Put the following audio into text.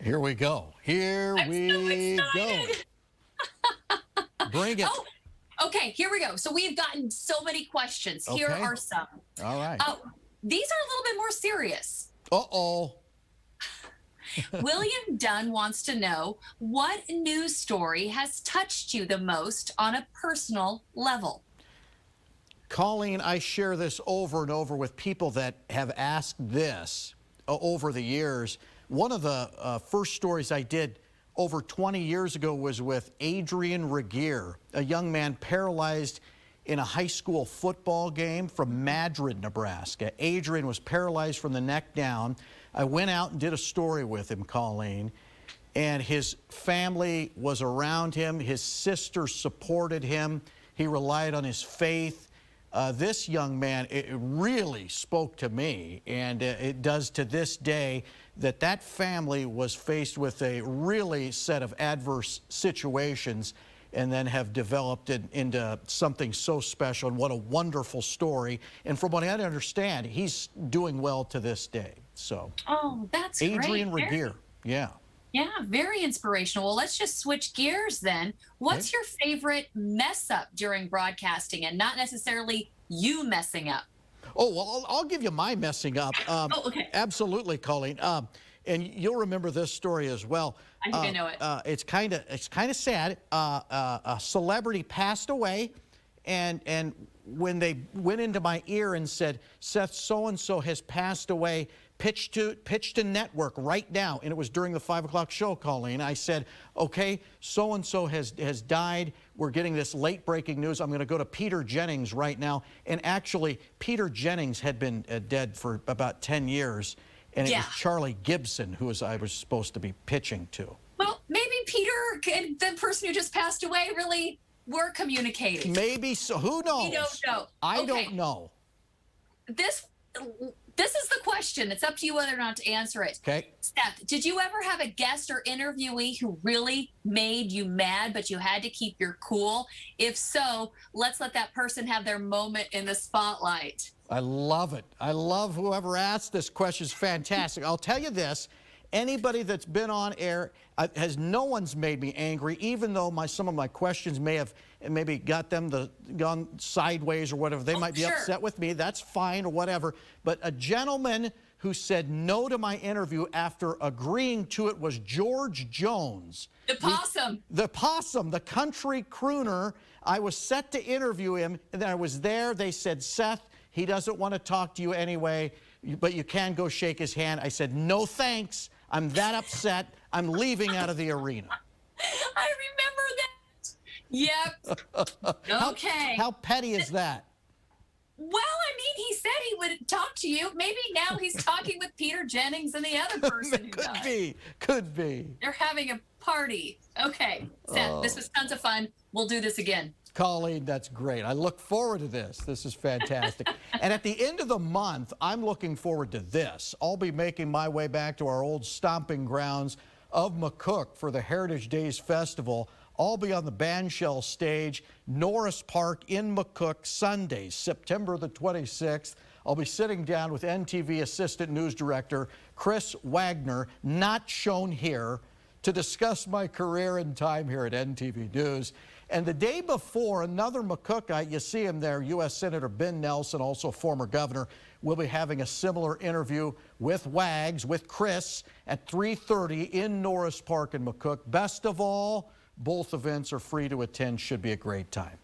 Here we go. Here I'm we so go. excited. Bring it. Oh, okay, here we go. So we've gotten so many questions. Here Okay. are some. All right. These are a little bit more serious. Uh-oh. William Dunn wants to know, what news story has touched you the most on a personal level? Colleen, I share this over and over with people that have asked this over the years. One of the first stories I did over 20 years ago was with Adrian Regier, a young man paralyzed in a high school football game from Madrid, Nebraska. Adrian was paralyzed from the neck down. I went out and did a story with him, Colleen, and his family was around him. His sister supported him. He relied on his faith. This young man, it really spoke to me, and it does to this day, that family was faced with a really set of adverse situations and then have developed it into something so special, and what a wonderful story. And from what I understand, he's doing well to this day. So, oh, that's Adrian great. Regier, yeah. Yeah, very inspirational. Well, let's just switch gears then. What's your favorite mess up during broadcasting, and not necessarily you messing up? Oh, well, I'll give you my messing up. Oh, okay. Absolutely, Colleen. And you'll remember this story as well. I think I know it. It's kind of sad. A celebrity passed away, and when they went into my ear and said, "Seth, so-and-so has passed away, pitch to network right now," and it was during the 5 o'clock show, Colleen, I said, "Okay, so-and-so has died. We're getting this late breaking news. I'm going to go to Peter Jennings right now." And actually, Peter Jennings had been dead for about 10 years. And it was Charlie Gibson who I was supposed to be pitching to. Well, maybe Peter and the person who just passed away really were communicating. Maybe so. Who knows? We don't know. I don't know. This is the question. It's up to you whether or not to answer it. Okay. Seth, did you ever have a guest or interviewee who really made you mad, but you had to keep your cool? If so, let's let that person have their moment in the spotlight. I love it. I love whoever asked this question. Is fantastic. I'll tell you this. Anybody that's been on air, no one's made me angry, even though some of my questions may have maybe gone sideways or whatever. They might be upset with me. That's fine or whatever. But a gentleman who said no to my interview after agreeing to it was George Jones. The possum. The possum, the country crooner. I was set to interview him, and then I was there. They said, "Seth, he doesn't want to talk to you anyway, but you can go shake his hand." I said, "No thanks. I'm that upset. I'm leaving out of the arena." I remember that. Yep. Okay. How petty is that? Well, I mean, he said he would talk to you. Maybe now he's talking with Peter Jennings and the other person who died. Could be. They're having a party. Okay, Seth, this was tons of fun. We'll do this again. Colleen, that's great. I look forward to this. This is fantastic. And at the end of the month, I'm looking forward to this. I'll be making my way back to our old stomping grounds of McCook for the Heritage Days Festival. I'll be on the bandshell stage, Norris Park in McCook, Sunday, September the 26th. I'll be sitting down with NTV Assistant News Director Chris Wagner, not shown here, to discuss my career and time here at NTV News. And the day before, another McCookite, you see him there, U.S. Senator Ben Nelson, also former governor, will be having a similar interview with Wags, with Chris, at 3:30 in Norris Park in McCook. Best of all, both events are free to attend. Should be a great time.